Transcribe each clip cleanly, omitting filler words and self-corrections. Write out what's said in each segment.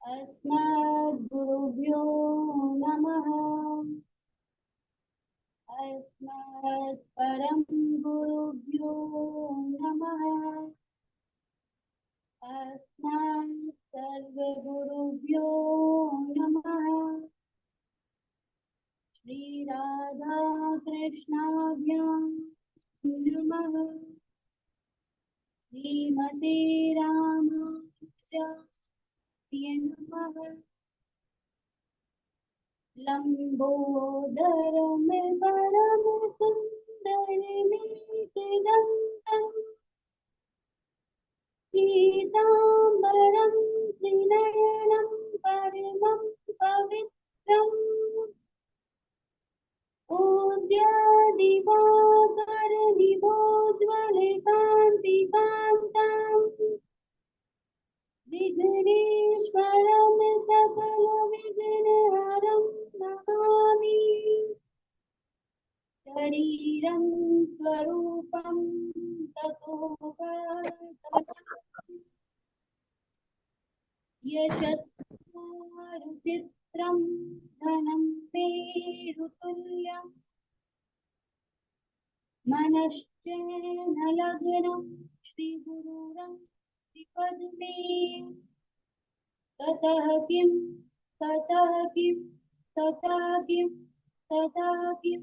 अस्मद्गुरुभ्यो नमः। अस्मत्परम गुरुभ्यो नमः। अस्मत् सर्वगुरुभ्यो नमः। श्री राधा कृष्णाभ्यां नमः। श्रीमते रामानुजाय नमः। लंबोदरम सुन्दरमेकदन्तं पीताम्बरं त्रिनयनं परमं पवित्रम् उद्यादिवाकरनिभोज्वलकान्तिकान्ताम् विघ्नेश्वरं सकलविघ्नहरं नमामि। शरीरं स्वरूपं ततो यशस्विचित्रं धनं मेरुतुल्यम् मनश्चेनलग्नं श्रीगुरुरं श्रीपद्मे ततः किं ततः किं ततः किं ततः किं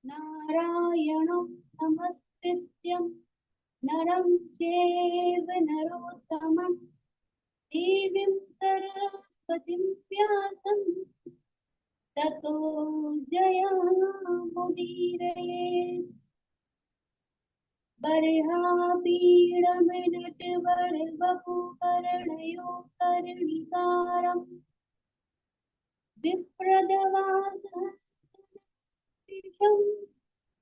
नारायणं नमस्कृत्यं नरं चैव नरोत्तमं देवीं सरस्वतीं व्यासं ततो जयमुदीरयेत्। बर्हापीडमनटवरवपुकर्णयो कर्णिकारं विप्रदवासं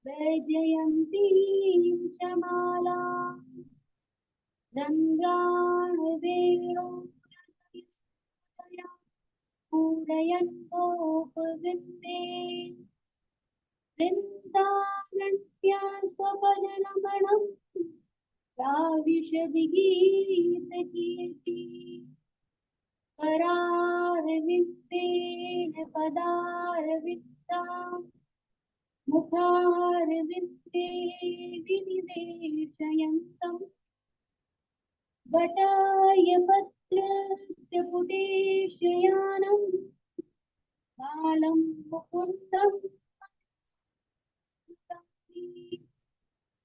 वैजयन्तीं च मालां रङ्गाणवेणो पूरयन् गोपवृन्दे वृन्दारण्या स्वपदरमणं प्राविशद्गीतकीर्ति करारविन्देन पदारविन्दां मुखारविन्दे विनिवेशयन्तम् वटायपत्रस्य पुटेशयानं बालं मुकुन्दं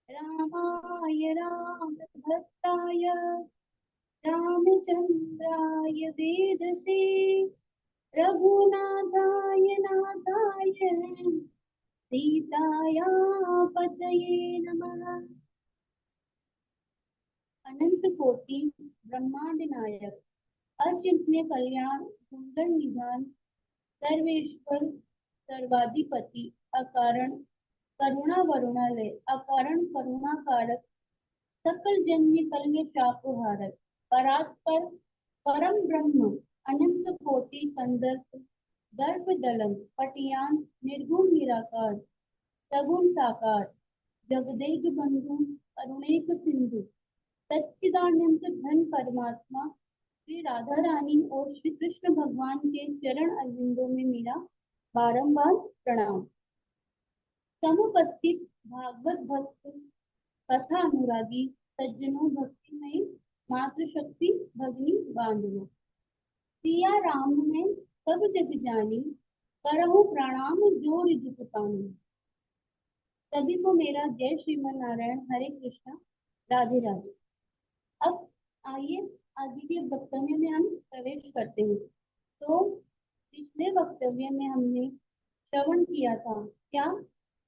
रामाय रामभक्ताय रामचन्द्राय वेदसे रघुनाथाय नाथाय सीताया पतये नमः। अनंत कोटि ब्रह्मांड नायक अचिंत्य कल्याण सुंदर निधान सर्वेश्वर सर्वाधिपति अकारण करुणा वरुणालय अकारण करुणा कारक सकल जन्य कल्य चापोहारक परात्पर परम ब्रह्म अनंत कोटि संदर्भ गर्भ दलम पटियान निर्गुण निराकार सगुण साकार जगदेक बंधु अरुणेक सिंधु सच्चिदानंद घन परमात्मा श्री राधा रानी और श्री कृष्ण भगवान के चरण अरविंदों में मेरा बारंबार प्रणाम। समुपस्थित भागवत भक्त कथा अनुरागी सज्जनों भक्तिमय मातृशक्ति भगनी बांधवों सिया राम में सब जग जानी करहु प्रणाम जोर जुग पानी। सभी को मेरा जय श्रीमन नारायण हरे कृष्णा राधे राधे। अब आइए आगे के वक्तव्य में हम प्रवेश करते हैं। तो पिछले वक्तव्य में हमने श्रवण किया था क्या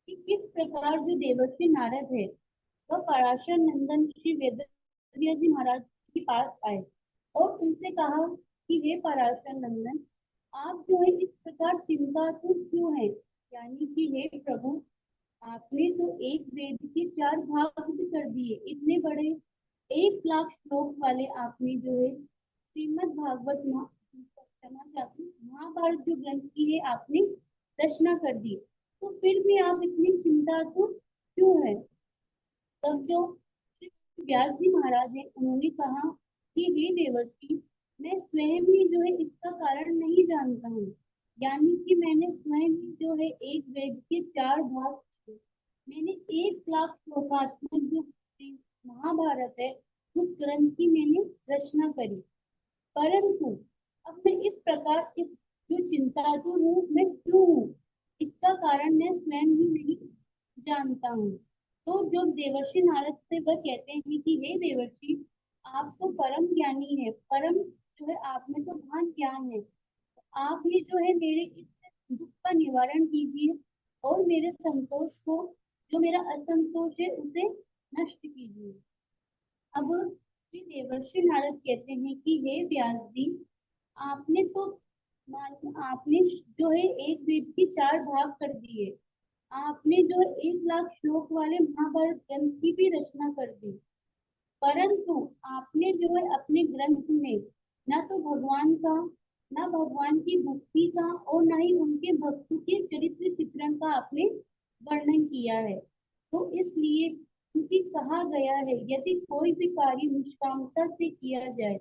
कि किस प्रकार जो देवर्षि नारद है वह पराशर नंदन श्री वेदव्यास जी महाराज के पास आए और उनसे कहा कि हे पराशर नंदन आप जो है इस प्रकार चिंतातुर क्यों है, यानी कि हे प्रभु आपने तो एक वेद के 4 भाग भी कर दिए, इतने बड़े 1 लाख श्लोक वाले आपने जो है श्रीमद् भागवत महाभारत जो ग्रंथ की है आपने रचना कर दी, तो फिर भी आप इतनी चिंतातुर क्यों है। तब जो व्यास जी महाराज है उन्होंने कहा कि हे देवर्षि मैं स्वयं ही जो है इसका कारण नहीं जानता हूँ। यानी कि मैंने स्वयं ही जो है एक वेद के चार भाग किए। मैंने 1 लाख श्लोकात्मक जो महाभारत है उस ग्रंथ की मैंने रचना करी। परंतु अब मैं इस प्रकार इस जो चिंतातुर हूँ मैं क्यों हूँ, इसका कारण मैं स्वयं ही नहीं जानता हूँ। तो जब देवर्षि नारद से वह कहते हैं कि हे देवर्षि, आप तो परम ज्ञानी है, परम जो है आप में तो महान ज्ञान है, आप ही जो है मेरे इस दुख का निवारण कीजिए और मेरे संतोष को, जो मेरा असंतोष है उसे नष्ट कीजिए। अब श्री देवर्षि नारद कहते हैं कि हे व्यास जी, आपने तो आपने जो है एक वेद के चार भाग कर दिए, आपने जो है 1 लाख श्लोक वाले महाभारत ग्रंथ की भी रचना कर दी, परंतु आपने जो है अपने ग्रंथ में ना तो भगवान का, ना भगवान की भक्ति का और ना ही उनके भक्तों के चरित्र चित्रण का आपने वर्णन किया है। तो इसलिए क्योंकि कहा गया है यदि कोई भी कार्य निष्कामता से किया जाए,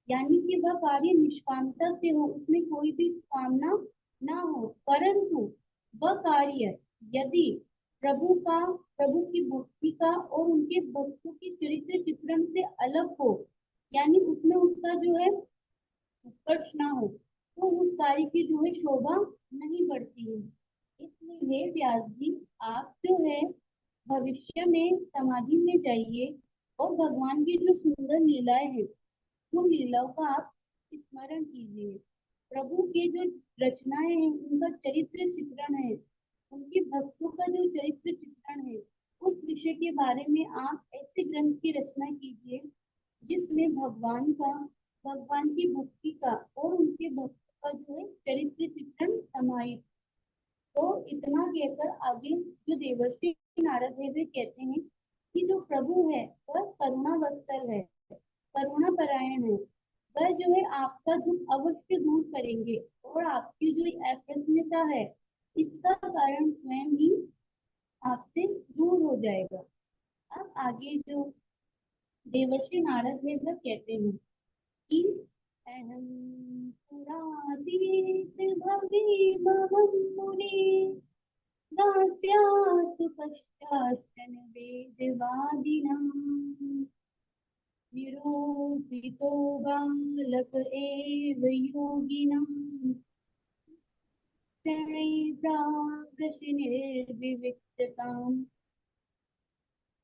यानी कि वह कार्य निष्कामता से हो, उसमें कोई भी कामना ना हो, परंतु वह कार्य यदि प्रभु की भक्ति का और उनके भक्तों के चरित्र चित्रण से अलग हो, यानी उसमें उसका जो है उत्कर्ष ना हो, तो उस कार्य की जो है शोभा नहीं बढ़ती है। इसलिए हे व्यास जी, आप जो है भविष्य में समाधि में जाइए और भगवान की जो सुंदर लीलाएं हैं उन लीलाओं का आप स्मरण कीजिए। प्रभु के जो रचनाएं हैं उनका चरित्र चित्रण है, उनके भक्तों का जो चरित्र चित्रण है, उस विषय के बारे में आप ऐसे ग्रंथ की रचना कीजिए जिसमें भगवान की भक्ति का और उनके भक्तों का जो है चरित्र चित्रण समाहित। तो इतना कहकर आगे जो देवर्षि नारद है वे कहते हैं कि जो प्रभु है वह करुणा वत्सल है, करुणा परायण है, वह जो है आपका दुख अवश्य दूर करेंगे और आपकी जो अप्रसन्नता है इसका कारण स्वयं ही आपसे दूर हो जाएगा। अब आगे जो देवर्षि नारद है वह कहते हैं कि अहम पुरातीत भवि भवम मुनि दास्यास्तु पश्चाश्चन वेदवादिनां निरूपितो बालक एव योगिनां निर्विविक्तताम्।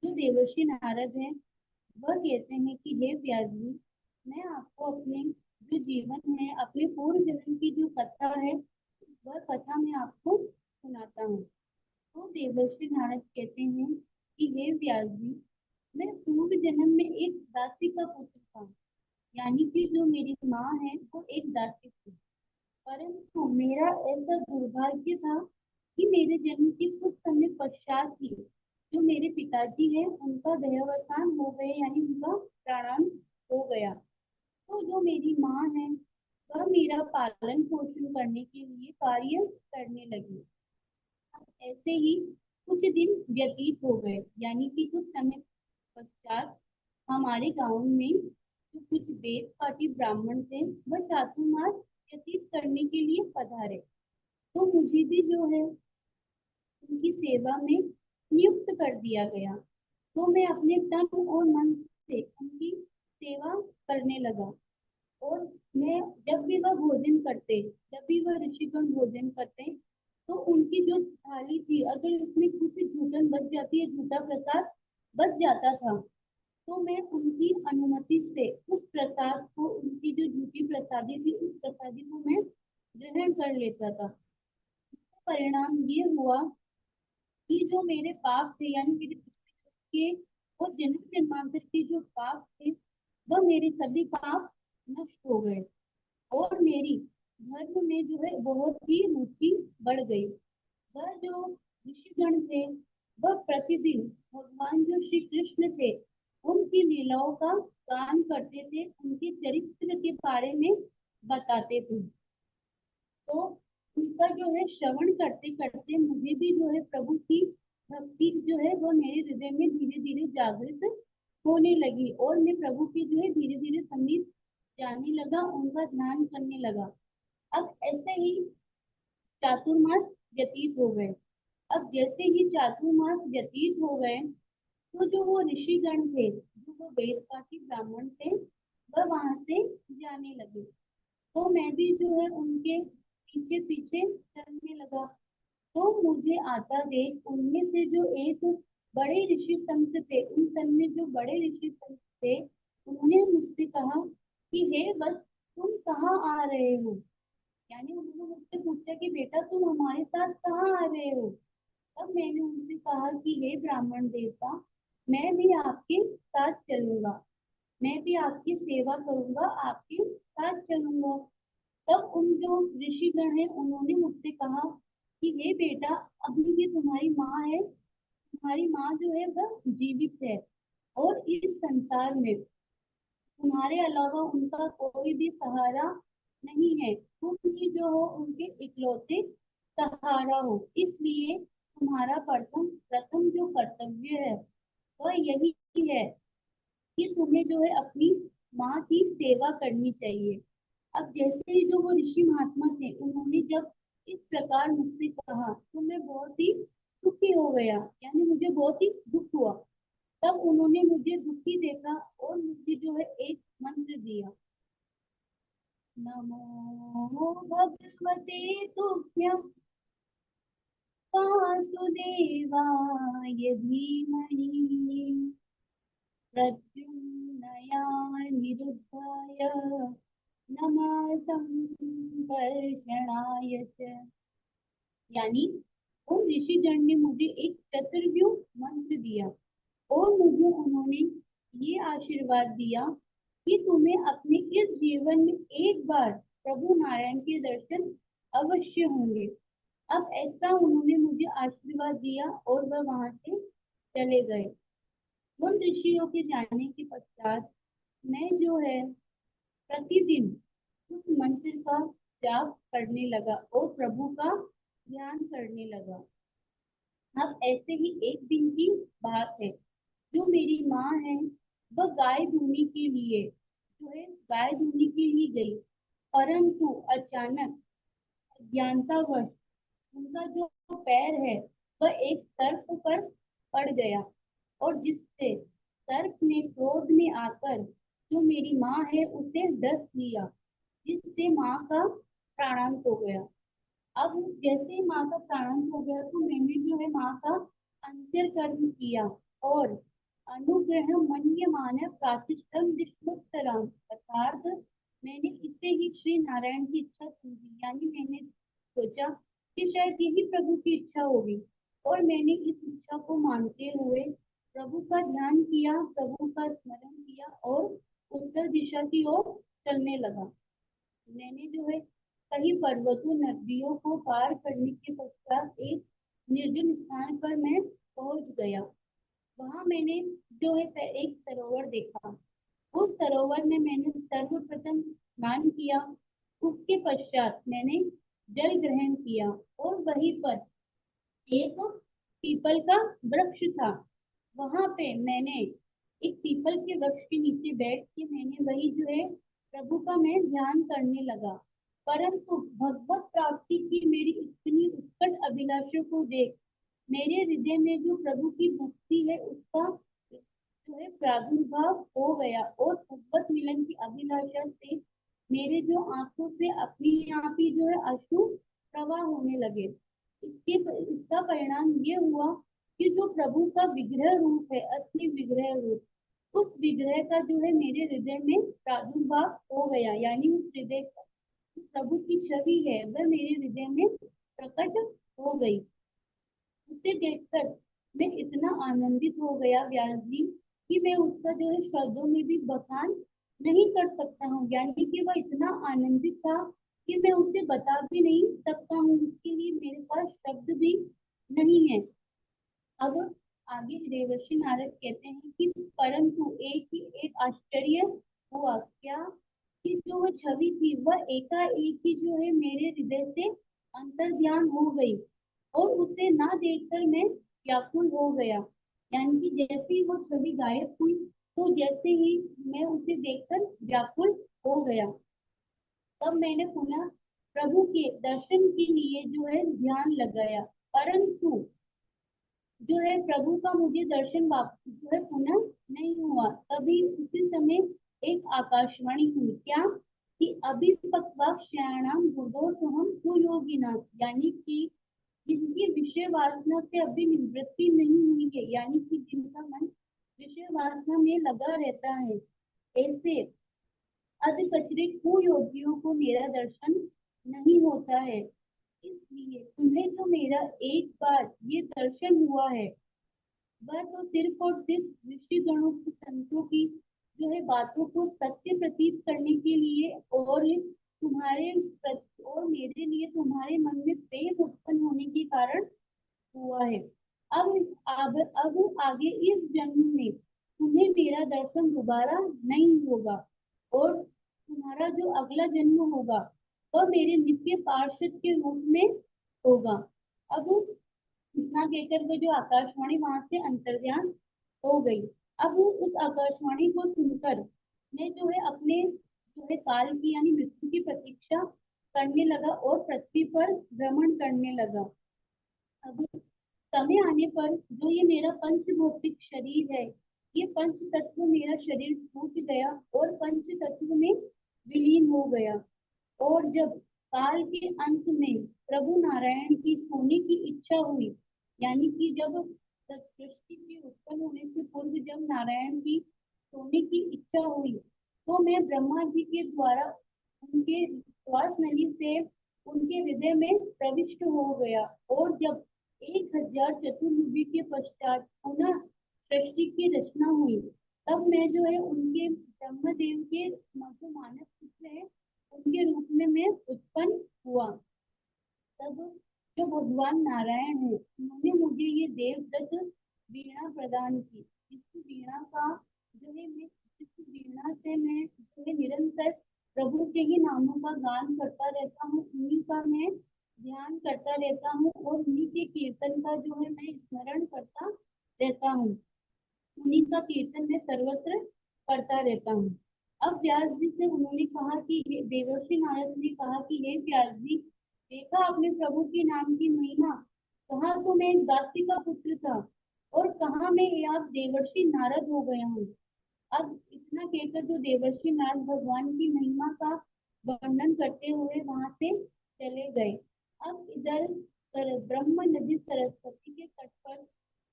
जो देवर्षि नारद हैं वह कहते हैं कि हे व्यास जी, मैं आपको अपने जो जीवन है, अपने पूर्व जन्म की जो कथा है वह कथा मैं आपको सुनाता हूँ। तो देवर्षि नारद कहते हैं कि हे व्यास जी, मैं पूर्व जन्म में एक दासी का पुत्र था, यानी कि जो मेरी माँ है वो एक दासी थी, परंतु मेरा ऐसा दुर्भाग्य था कि मेरे जन्म के कुछ समय पश्चात ही जो मेरे पिताजी हैं उनका देहावसान हो गए, यानी उनका प्राणांत हो गया। तो जो मेरी माँ है वह मेरा पालन पोषण करने के लिए कार्य करने लगी। ऐसे ही कुछ दिन व्यतीत हो गए, यानी कि कुछ समय पश्चात हमारे गांव में जो कुछ वेद पाठी ब्राह्मण थे वह चातुर्मास व्यतीत करने के लिए पधारे। तो मुझे भी जो है उनकी सेवा में नियुक्त कर दिया गया। तो मैं अपने तन और मन से उनकी सेवा करने लगा। और मैं जब भी वह भोजन करते, जब भी वह ऋषिगण भोजन करते, तो उनकी जो थाली थी अगर उसमें कुछ झूठन बच जाती है, झूठा प्रसाद बच जाता था, तो मैं उनकी अनुमति से उस प्रसाद को, उनकी जो झूठी प्रसादी थी उस प्रसादी को मैं ग्रहण कर लेता था। परिणाम ये हुआ कि जो मेरे पाप थे, यानी मेरे पिछले के और जन्म जन्मांतर के जो पाप थे वह मेरे सभी पाप नष्ट हो गए और मेरी धर्म में जो है बहुत ही रुचि बढ़ गई। वह जो ऋषिगण थे वह प्रतिदिन भगवान जो श्री कृष्ण थे उनकी लीलाओं का गान करते थे, उनके चरित्र के बारे में बताते थे। तो उसका जो है श्रवण करते करते मुझे भी जो है प्रभु की भक्ति जो है वो मेरे हृदय में धीरे धीरे जागृत होने लगी और मैं प्रभु के जो है धीरे धीरे समीप जाने लगा, उनका ध्यान करने लगा। अब ऐसे ही चातुर्मास व्यतीत हो गए। अब जैसे ही चातुर्मास व्यतीत हो गए, तो जो वो ऋषिगण थे, जो वो वेदपाठी ब्राह्मण थे, वह वहां से जाने लगे। तो मैं भी जो है उनके पीछे पीछे चलने लगा। तो मुझे आता देख उनमें से जो एक बड़े ऋषि संत थे, उन सब में जो बड़े ऋषि संत थे, उन्होंने मुझसे कहा कि हे बस, तुम कहाँ आ रहे हो। यानी उन्होंने मुझसे पूछा कि बेटा तुम हमारे साथ कहाँ आ रहे हो। तब मैंने उनसे कहा कि हे ब्राह्मण देवता, मैं भी आपके साथ चलूंगा, मैं भी आपकी सेवा करूंगा, आपके साथ चलूंगा। तब उन जो ऋषिगण हैं उन्होंने मुझसे कहा कि हे बेटा, अभी भी तुम्हारी माँ है, तुम्हारी माँ जो है वह जीवित है, और इस संसार में तुम्हारे अलावा उनका कोई भी सहारा नहीं है। तुम ही जो हो उनके इकलौते सहारा हो। इसलिए तुम्हारा प्रथम प्रथम जो कर्तव्य है वह यही है कि तुम्हें जो है अपनी माँ की सेवा करनी चाहिए। अब जैसे ही जो वो ऋषि महात्मा थे, उन्होंने जब इस प्रकार मुझसे कहा, तो मैं बहुत ही दुखी हो गया, यानी मुझे बहुत ही दुख हुआ। तब उन्होंने मुझे दुखी देखा और मुझे जो है एक मंत्र दिया। नमो भगवते तुभ्यं वासुदेवाय धीमहि प्रद्युम्नयानिरुद्धाय नमः संकर्षणाय च। यानी उन ऋषिगण ने मुझे एक चतुर्व्यूह मंत्र दिया, और मुझे उन्होंने ये आशीर्वाद दिया कि तुम्हें अपने इस जीवन में एक बार प्रभु नारायण के दर्शन अवश्य होंगे। अब ऐसा उन्होंने मुझे आशीर्वाद दिया और वह वहां से चले गए। उन ऋषियों के जाने के पश्चात मैं जो है प्रतिदिन उस मंत्र का जाप करने लगा और प्रभु का ध्यान करने लगा। अब ऐसे ही एक दिन की बात है, जो मेरी माँ है वह गाय धोने के लिए जो है गाय धोने के लिए गई, परंतु अचानक अज्ञानतावश उनका जो पैर है वह एक सर्प पर पड़ गया, और जिससे सर्प ने क्रोध में आकर जो मेरी माँ है उसे डस लिया, जिससे माँ का प्राणांत हो गया। अब जैसे ही माँ का प्राणांत हो गया, तो मैंने जो है माँ का अंत्य कर्म किया, और अनुग्रह मन्यमान प्रातिष्ठम दिष्टोत्तरम, अर्थात मैंने इससे ही श्री नारायण की इच्छा समझी, यानी मैंने सोचा कि शायद यही प्रभु की इच्छा होगी, और मैंने इस इच्छा को मानते हुए प्रभु का ध्यान किया, प्रभु का स्मरण किया, और उत्तर दिशा की ओर चलने लगा। मैंने जो है कई पर्वतों नदियों को पार करने के पश्चात एक निर्जन स्थान पर मैं पहुंच गया। वहां मैंने जो है एक सरोवर देखा। उस सरोवर में मैंने सर्वप्रथम स्नान किया। उसके पश्चात मैंने जल ग्रहण किया, और वहीं पर एक पीपल का वृक्ष था। वहां पे मैंने एक पीपल के वृक्ष के नीचे बैठ के मैंने वही जो है प्रभु का मैं ध्यान करने लगा। परंतु भगवत प्राप्ति की मेरी इतनी उत्कट अभिलाषा को देख मेरे हृदय में जो प्रभु की भक्ति है उसका जो है प्रादुर्भाव हो गया, और भगवत मिलन की अभिलाषा से मेरे जो आंखों से अपने आप ही जो है अश्रु प्रवाह होने लगे। इसका परिणाम ये हुआ कि जो प्रभु का विग्रह रूप है, असली विग्रह रूप, उस विग्रह का जो है मेरे हृदय में प्रादुर्भाव हो गया, यानी उस हृदय का जो प्रभु की छवि है वह मेरे हृदय में प्रकट हो गई। उसे देखकर मैं इतना आनंदित हो गया व्यास जी, कि मैं उसका जो है शब्दों में भी बखान नहीं कर सकता हूँ। यानी कि वह इतना आनंदित था कि मैं उसे बता भी नहीं सकता हूँ, उसके लिए मेरे पास शब्द भी नहीं है। अब आगे देवर्षि नारद कहते हैं कि परंतु एक ही एक आश्चर्य हुआ, क्या कि जो वह छवि थी वह एकाएक ही जो है मेरे हृदय से अंतर्ध्यान हो गई, और उसे ना देखकर मैं व्याकुल हो गया। यानी कि जैसे ही वो छवि गायब हुई, तो जैसे ही मैं उसे देखकर व्याकुल हो गया। तब मैंने पुनः प्रभु के दर्शन के लिए जो है ध्यान लगाया, परंतु जो है प्रभु का मुझे दर्शन वापस जो है पुनः नहीं हुआ। तभी उसी समय एक आकाशवाणी हुई, क्या कि अभिपक्वा क्षयाणाम बुद्धोसहम कुयोगिना, यानी कि जिनकी विषय वासना से अभी निवृत्ति नहीं हुई है, यानी कि जिनका मन विषय वासना में लगा रहता है, ऐसे अधकचरे कुयोगियों को मेरा दर्शन नहीं होता है। इसलिए तुम्हें जो मेरा एक बार ये दर्शन हुआ है, वह तो सिर्फ और सिर्फ ऋषिगणों की संतों की जो है बातों को सत्य प्रतीत करने के लिए, और और मेरे लिए तुम्हारे मन में प्रेम उत्पन्न होने के कारण हुआ है। अब आगे इस जन्म में तुम्हें मेरा दर्शन दोबारा नहीं होगा, और तुम्हारा जो अगला जन्म होगा वह मेरे नित्य पार्षद के रूप में होगा। अब इतना कहकर वो जो आकाशवाणी वहां से अंतर्ध्यान हो गई। अब उस आकाशवाणी को सुनकर मैं जो है अपने जो है काल की यानी मृत्यु की प्रतीक्षा करने लगा और पृथ्वी पर भ्रमण करने लगा। अब समय आने पर जो ये मेरा पंच भौतिक शरीर है, ये पंच तत्व मेरा शरीर टूट गया और पंच तत्व में विलीन हो गया। और जब काल के अंत में प्रभु नारायण की सोने की इच्छा हुई, यानी कि जब सृष्टि के उत्पन्न होने से पूर्व जब नारायण की सोने की इच्छा हुई, तो मैं ब्रह्मा जी के द्वारा उनके श्वास नली से उनके हृदय में प्रविष्ट हो गया। और जब 1000 चतुर्युगी के पश्चात पुनः सृष्टि की रचना हुई, तब मैं जो है उनके ब्रह्मदेव के जो मानस पुत्र है उनके रूप में मैं उत्पन्न हुआ। तब जो भगवान नारायण है उन्होंने मुझे ये देवदत्त वीणा प्रदान की। इस वीणा का जो है मैं इस वीणा से मैं जो है निरंतर प्रभु के ही नामों का गान करता रहता हूँ, उन्हीं का मैं ध्यान करता रहता हूँ, और उन्हीं के कीर्तन का जो है मैं स्मरण करता रहता हूँ, उन्हीं का कीर्तन मैं सर्वत्र करता रहता हूँ। अब व्यास जी से उन्होंने कहा कि देवर्षि नारद ने कहा कि हे व्यास जी, देखा आपने प्रभु के नाम की महिमा, कहा तो मैं एक दासी का पुत्र था और कहा मैं ये आप देवर्षि नारद हो गया हूँ। अब इतना कहकर जो देवर्षि नारद भगवान की महिमा का वर्णन करते हुए वहां से चले गए। अब इधर ब्रह्म नदी सरस्वती के तट पर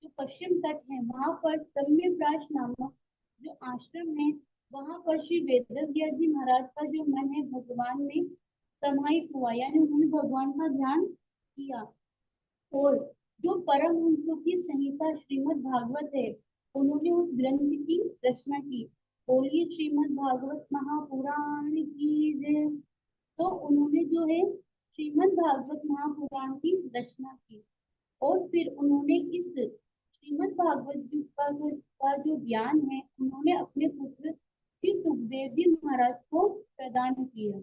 जो पश्चिम तट है, वहां पर सम्यव्राज नामक जो आश्रम है, वहां पर श्री वेदव्यास जी महाराज का जो मन है भगवान में समाहित हुआ, यानी उन्होंने भगवान का ध्यान किया। और जो परमहंसों की संहिता श्रीमद् भागवत है, उन्होंने उस ग्रंथ की रचना की। बोलिए श्रीमद् भागवत महापुराण की जय। तो उन्होंने जो है श्रीमद् भागवत महापुराण की रचना की, और फिर उन्होंने इस श्रीमद् भागवत जी का जो ज्ञान है उन्होंने अपने पुत्र श्री सुखदेव जी महाराज को प्रदान किया।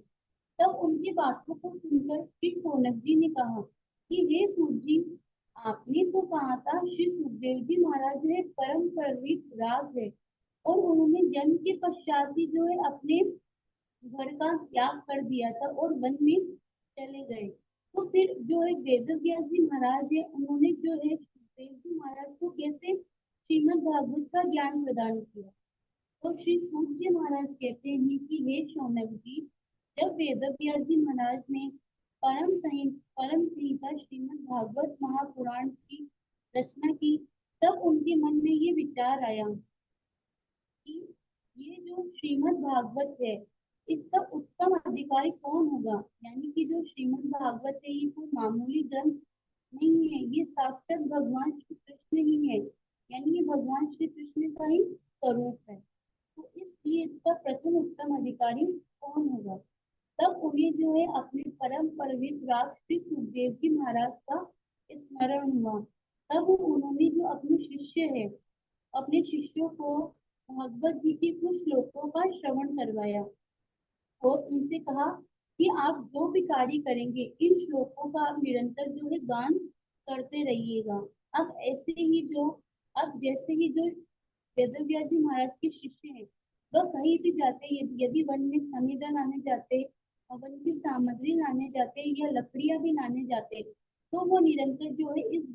तब उनकी बातों को सुनकर श्री सोनक जी ने कहा कि हे सूत जी, आपने तो कहा था श्री सुखदेव जी महाराज जो है परम पवित्र राग है, और उन्होंने जन्म के पश्चात ही जो है अपने घर का त्याग कर दिया था और वन में चले गए। तो फिर जो है वेद व्यास जी महाराज है, उन्होंने जो है सुखदेव जी महाराज को कैसे श्रीमद् भागवत का ज्ञान प्रदान किया। तो श्री सूत जी महाराज कहते हैं कि हे शौनक जी, जब वेद व्यास जी महाराज ने परम संहिता श्रीमद् भागवत महापुराण की रचना की, तब उनके मन में ये विचार आया कि ये जो श्रीमद् भागवत है, इसका उत्तम अधिकारी कौन होगा। यानी कि जो श्रीमद् भागवत है ये कोई मामूली ग्रंथ नहीं है, ये साक्षात भगवान श्री कृष्ण ही है, यानी ये भगवान श्री कृष्ण का ही स्वरूप है। तो इसलिए इसका प्रथम उत्तम अधिकारी कौन होगा। तब उन्हें जो है अपने परम पवित्र राग श्री सुखदेव जी महाराज का स्मरण हुआ। तब उन्होंने जो अपने शिष्य है, अपने शिष्यों को भगवत जी के कुछ श्लोकों का श्रवण करवाया, और उनसे कहा कि आप जो भी कार्य करेंगे इन श्लोकों का आप निरंतर जो है गान करते रहिएगा। अब जैसे ही जो वेदव्यास जी महाराज के शिष्य हैं, वह कहीं भी जाते, यदि वन में समिधा लाने जाते, वन की सामग्री लाने जाते या लकड़ियां भी लाने जाते, तो वो निरंतर जो है इस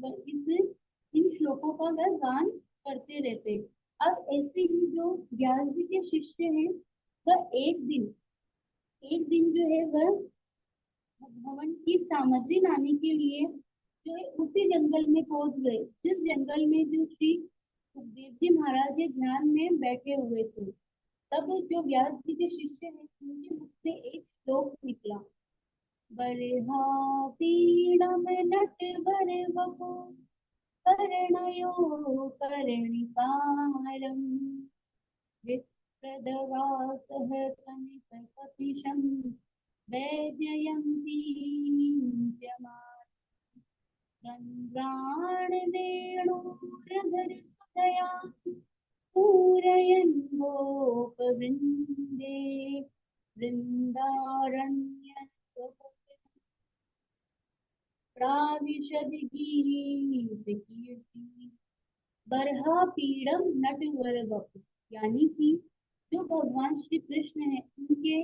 इन श्लोकों का वह गान करते रहते। अब ऐसे ही जो व्यास जी के शिष्य हैं, वह एक दिन जो है वह भवन की सामग्री लाने के लिए जो है उसी जंगल में पहुंच गए, जिस जंगल में जो श्री सुखदेव जी महाराज जी ध्यान में बैठे हुए थे। तब जो व्यास जी के शिष्य हैं, उनके मुख से एक श्लोक निकला। बर्हा पीड़म नटवर वपु कर्णयो कर्णिकारम् विप्रदवासः कनिककपिशम् वैजयन्तीं रन्ध्राणवेणुरधरसुधया पूरयन् गोपवृन्दे वृन्दारण्यप्राविशद् गीतकीर्ति। बरहा पीड़म नटवर वपु, यानी कि जो भगवान श्री कृष्ण है उनके,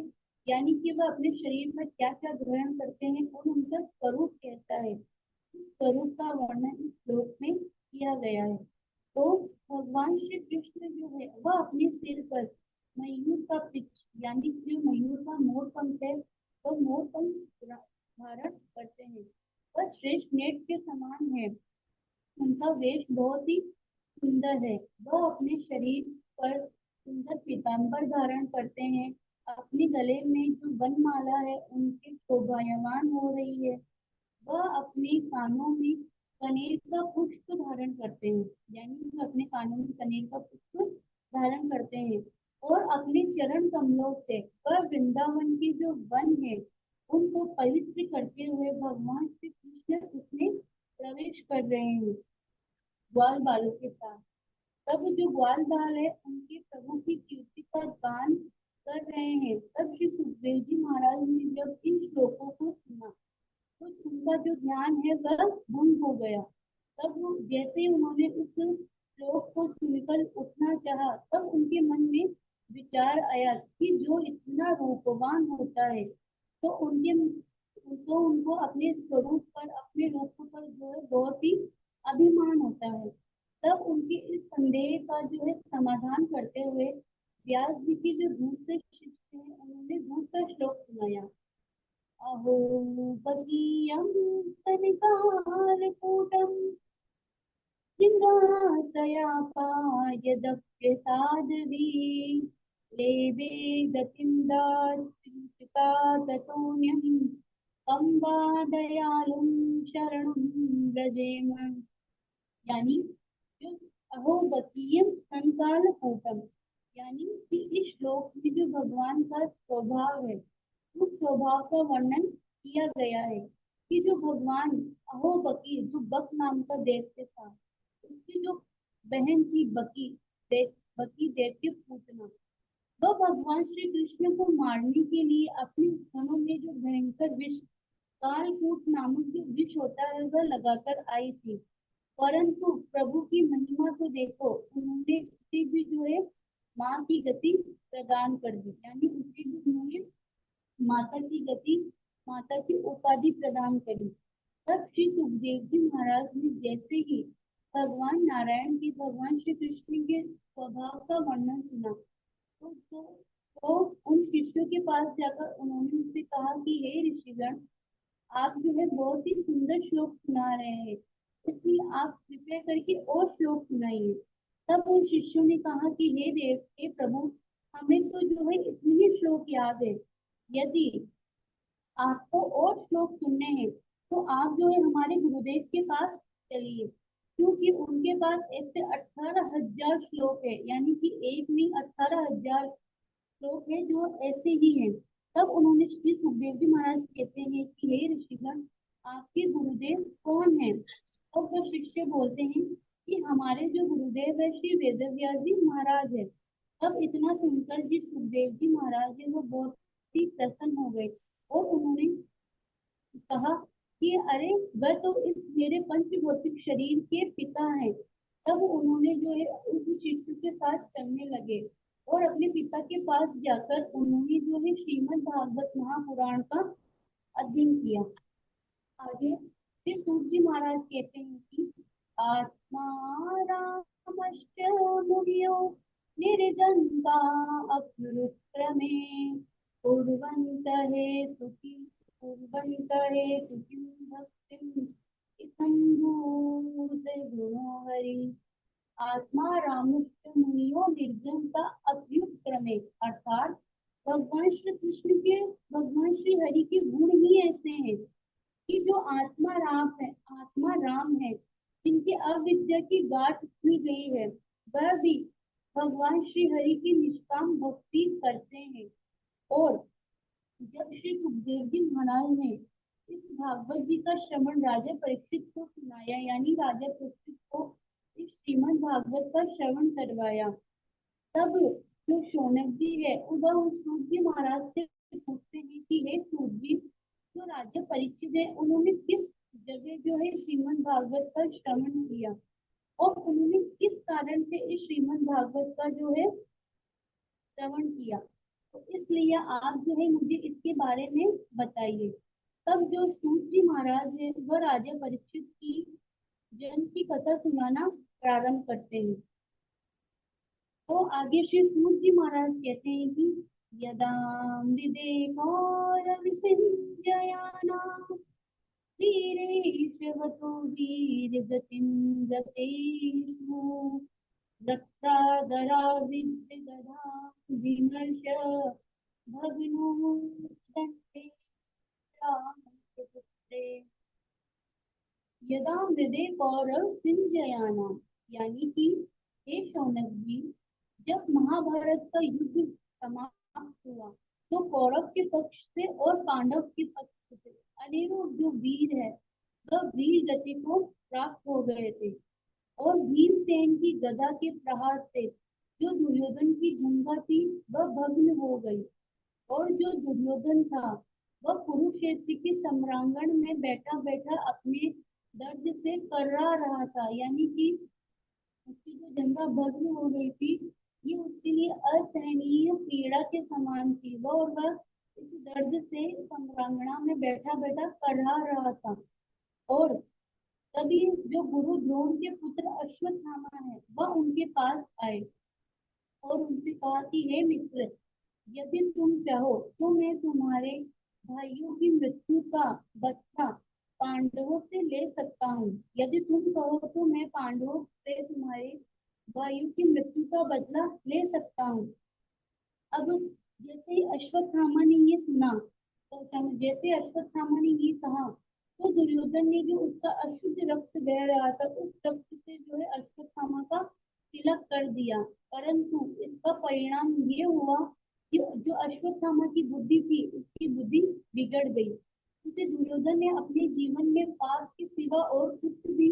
यानी कि वह अपने शरीर में क्या क्या ग्रहण करते हैं और उनका स्वरूप कैसा है, उस स्वरूप का वर्णन इस श्लोक में किया गया है। तो भगवान श्री कृष्ण जो है वह अपने सिर पर मयूर का पिच, यानी कि जो मयूर का मोर पंख है, वह मोर पंख धारण करते हैं। वह श्रेष्ठ नेत्र के समान है, उनका वेश बहुत ही सुंदर है। वह अपने शरीर पर सुंदर पीताम्बर धारण करते हैं। अपने गले में जो वनमाला है उनकी शोभायमान हो रही है। वह अपने कानों में कनेर का पुष्प धारण करते हैं, यानी वह अपने कानों में कनेर का पुष्प धारण करते हैं। और अपने चरण कमलों से वह वृंदावन के जो वन है उनको पवित्र करते हुए भगवान श्री कृष्ण उसमें प्रवेश कर रहे हैं ग्वाल बालों के साथ। तब जो ग्वाल बाल है उनके प्रभु की कीर्ति का गान कर रहे हैं। तब श्री सुखदेव जी महाराज ने जब इन श्लोकों को सुना, तो उनका जो ध्यान है वह भंग हो गया। तब वो जैसे ही उन्होंने उस श्लोक को सुनकर उठना चाहा, तब उनके मन में विचार आया कि जो इतना रूपवान होता है, तो उनको अपने स्वरूप पर, अपने रूप पर जो है बहुत ही अभिमान होता है। तब उनके इस संदेह का जो है समाधान करते हुए व्यास जी के जो दूसरे शिष्य हैं उन्होंने दूसरा श्लोक सुनाया। अहो बकीयं स्तनिकालकूटं जिङ्घासयापायदप्यसाध्वी लेभे गतिं दार्शनिका ततोऽन्यं तं वा दयालुं शरणं व्रजेम। यानी जो अहो बकीयम संकाल कूटम, यानी कि इस श्लोक में जो भगवान का स्वभाव है उस स्वभाव का वर्णन किया गया है कि जो भगवान अहो बकी, जो बक नाम का दैत्य था, उसकी जो बहन थी बकी दैत्य पूतना, वह भगवान श्री कृष्ण को मारने के लिए अपने स्तनों में जो भयंकर विष कालकूट नामक जो विष होता है वह लगाकर आई थी। परंतु प्रभु की महिमा को देखो, उन्होंने उसे भी जो है माँ की गति प्रदान कर दी, यानी उसे भी उन्होंने माता की गति, माता की उपाधि प्रदान करी। तब श्री सुखदेव जी महाराज ने जैसे ही भगवान नारायण की, भगवान श्री कृष्ण के स्वभाव का वर्णन सुना, तो उन शिष्यों के पास जाकर उन्होंने उनसे कहा कि हे ऋषिगण, आप जो है बहुत ही सुंदर श्लोक सुना रहे हैं, इसलिए आप कृपया करके और श्लोक सुनाइए। तब उन शिष्यों ने कहा कि हे देव, हे प्रभु, हमें तो जो है इतने ही श्लोक याद है। यदि आपको और श्लोक सुनने हैं तो आप जो है हमारे गुरुदेव के पास चलिए, क्योंकि उनके पास ऐसे 18,000 श्लोक है, यानी कि एक नहीं 18,000 श्लोक है जो ऐसे ही हैं। तब उन्होंने श्री सुखदेव जी महाराज कहते हैं कि हे ऋषिगण, आपके गुरुदेव कौन है? और वह शिष्य बोलते हैं कि हमारे जो गुरुदेव है श्री वेदव्यास जी महाराज है। तब इतना सुनकर जी सुखदेव जी महाराज है वो बहुत ही प्रसन्न हो गए और उन्होंने कहा कि अरे वह तो इस मेरे पंचभौतिक शरीर के पिता हैं। तब उन्होंने जो है उस शिष्य के साथ चलने लगे। और अपने पिता के पास जाकर उन्होंने जो है श्रीमद् भागवत महापुराण का अध्ययन किया। आगे फिर सूत जी महाराज कहते हैं कि आत्मा रामश्च मुनियो निर्गंगा अप्युरुक्रमे कुर्वन्तः किं भक्तिम् इत्थं भूत गुणो हरि। आत्मा रामश्च मुनियो निर्जन का अभ्युपक्रमे, अर्थात भगवान श्री कृष्ण के, भगवान श्री हरि के गुण ही ऐसे हैं कि जो आत्मा राम है, जिनके अविद्या की गांठ खुल गई है, वह भी भगवान श्री हरि की निष्काम भक्ति करते हैं। और जब श्री सुखदेव जी महाराज ने इस भागवत जी का श्रवण राजा परीक्षित को सुनाया, यानी राजा परीक्षित को इस श्रीमद् भागवत का श्रवण करवाया, तब जो शौनक जी है वह उस सूत जी महाराज से पूछते हैं कि हे सूत जी, जो राजा परीक्षित है उन्होंने किस जगह जो है श्रीमद् भागवत का श्रवण किया और उन्होंने किस कारण से इस श्रीमद् भागवत का जो है श्रवण किया, तो इसलिए आप जो है मुझे इसके बारे में बताइए। तब जो सूत जी महाराज है वह राजा परीक्षित की जन्म की कथा सुनाना प्रारंभ करते हैं। तो आगे श्री सूत जी महाराज कहते हैं कि यदा विदेकौरविसिञ्जयानां वीरेशवतो वीरगतिं गतेषु रक्तादरा विद्यगधा विमर्श भग्नो दण्डे रामपुत्रे। यदा हृदय कौरव सिंजयाना, यानी कि हे शौनक जी, जब महाभारत का युद्ध समाप्त हुआ तो कौरव के पक्ष से और पांडव के पक्ष से अनेकों जो वीर है वह वीर गति को प्राप्त हो गए थे। और भीमसेन की गदा के प्रहार से जो दुर्योधन की जंघा थी वह भग्न हो गई। और जो दुर्योधन था वह कुरुक्षेत्र के सम्रांगण में बैठा बैठा अपने दर्द से कर्रा रहा था, यानी कि उसकी जो जंघा भग्न हो गई थी, ये उसके लिए असहनीय पीड़ा के समान थी। वह इस दर्द से सम्रांगणा में बैठा बैठा कर्रा रहा था। और तभी जो गुरु द्रोण के पुत्र अश्वत्थामा है वह उनके पास आए और उनसे कहा कि हे मित्र, यदि तुम चाहो तो मैं तुम्हारे भाइयों की मृत्यु का बदला पांडवों से ले सकता हूँ। यदि तुम कहो तो मैं पांडवों से तुम्हारे भाइयों की मृत्यु का बदला ले सकता हूँ। अब जैसे ही अश्वत्थामा ने ये सुना, तो जैसे अश्वत्थामा ने ये कहा तो दुर्योधन ने जो उसका अशुद्ध रक्त बह रहा था उस रक्त से जो है अश्वत्थामा का तिलक कर दिया। परंतु इसका परिणाम ये हुआ कि जो अश्वत्थामा की बुद्धि थी उसकी बुद्धि बिगड़ गई, क्योंकि दुर्योधन ने अपने जीवन में पाप के सिवा और कुछ भी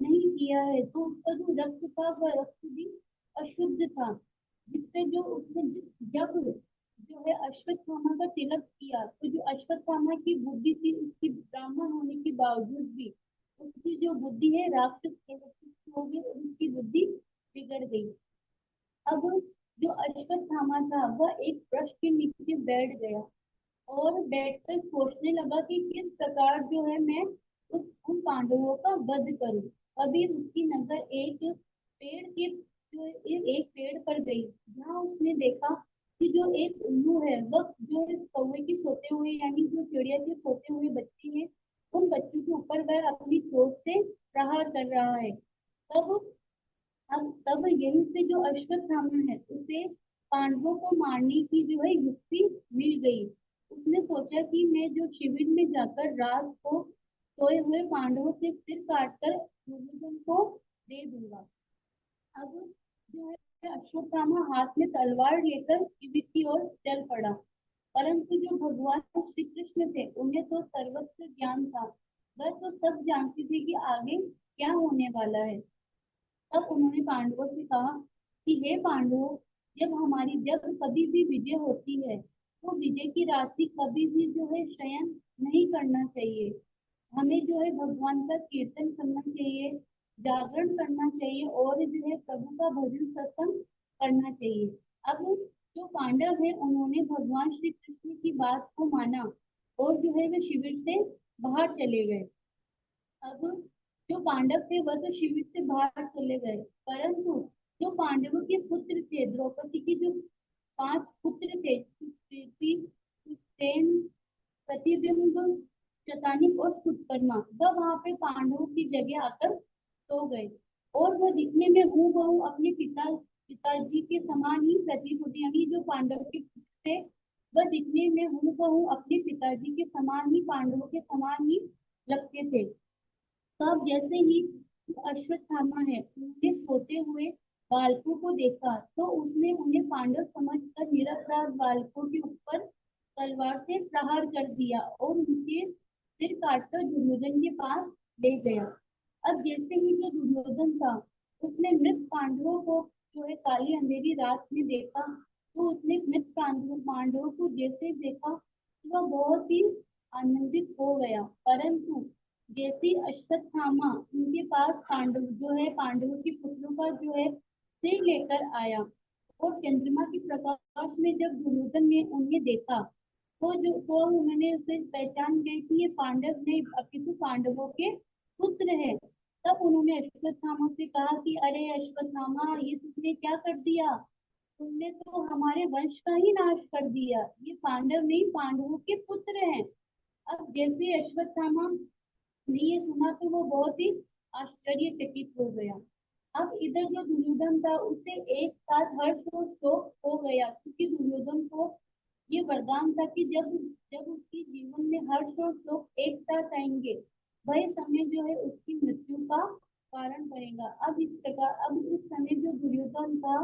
नहीं किया है, तो उसका जो रक्त था वह रक्त भी अशुद्ध था। जिससे जो उसने जब जो है अश्वत्थामा का तिलक किया तो जो अश्वत्थामा की बुद्धि थी उसकी ब्राह्मण होने के बावजूद भी उसकी जो बुद्धि है राक्षस प्रवृत्ति हो गई और उसकी बुद्धि बिगड़ गई। अब जो अश्वत्थामा था वह एक वृक्ष के नीचे बैठ गया और बैठकर सोचने लगा कि किस प्रकार जो है मैं उन पांडवों का वध करूं। अभी उसकी नजर एक पेड़ के जो एक पेड़ पर गई, जहाँ उसने देखा कि जो एक उल्लू है वह जो है कौवे की सोते हुए, यानी जो चिड़िया के सोते हुए बच्चे हैं, उन बच्चों के ऊपर वह अपनी चोट से प्रहार कर रहा है। तब तब यहीं से जो अश्वत्थामा है उसे पांडवों को मारने की जो है युक्ति मिल गई। उसने सोचा कि मैं जो शिविर में जाकर रात को सोए हुए पांडवों के सिर काटकर दुर्योधन को दे दूंगा। अब जो है अश्वत्थामा हाथ में तलवार लेकर शिविर की ओर चल पड़ा। परंतु जो भगवान श्री कृष्ण थे उन्हें तो सर्वत्र ज्ञान था, वह तो सब जानते थे कि आगे क्या होने वाला है। तब उन्होंने पांडवों से कहा कि हे पांडवों, जब कभी भी विजय होती है तो विजय की रात्रि कभी भी जो है शयन नहीं करना चाहिए। हमें जो है भगवान का कीर्तन करना चाहिए, जागरण करना चाहिए और जो है प्रभु का भजन सत्संग करना चाहिए। अब जो पांडव है उन्होंने भगवान श्री कृष्ण की बात को माना और जो है वे शिविर से बाहर चले गए। अब जो पांडव थे वह तो शिविर से बाहर चले गए, परंतु जो पांडवों के पुत्र थे, द्रौपदी के जो 5 पुत्र थे, सुप्रीति, सुसेन, प्रतिबिंब, शतानिक और सुतकर्मा, वह वहां पे पांडवों की जगह आकर सो गए। और वह दिखने में हूबहू अपने पिताजी के समान ही प्रतीत होते, यानी जो पांडव के पुत्र थे वह दिखने में हूबहू अपने पिताजी के समान ही, पांडवों के समान ही लगते थे। तब जैसे ही अश्वत्थामा है उन्हें सोते हुए बालकों को देखा, तो उसने उन्हें पांडव समझकर निरपराध बालकों के ऊपर तलवार से प्रहार कर दिया और उनके सिर काटकर दुर्योधन के पास ले गया। अब जैसे ही जो दुर्योधन था उसने मृत पांडवों को जो है काली अंधेरी रात में देखा, तो उसने मृत पांडवों को जैसे ही देखा तो वह बहुत ही आनंदित हो गया। परंतु जैसे ही अश्वत्थामा उनके पास पांडव जो है पांडवों के पुत्रों का जो है सिर लेकर आया, और चंद्रमा के प्रकाश में जब दुर्योधन ने उन्हें देखा, तो उन्होंने उसे पहचान गई कि ये पांडव नहीं अपितु पांडवों के पुत्र है। तब उन्होंने अश्वत्थामा से कहा कि अरे अश्वत्थामा, ये तुमने क्या कर दिया? तुमने तो हमारे वंश का ही नाश कर दिया, ये पांडव नहीं पांडवों के पुत्र हैं। अब जैसे अश्वत्थामा ने ये सुना तो वो बहुत ही आश्चर्यचकित हो गया। अब इधर जो दुर्योधन था उसे एक साथ हर्ष और शोक हो गया, क्योंकि दुर्योधन को ये वरदान था कि जब जब उसके जीवन में हर्ष और शोक एक साथ आएंगे, वही समय जो है उसकी मृत्यु का कारण बनेगा। अब इस समय जो दुर्योधन था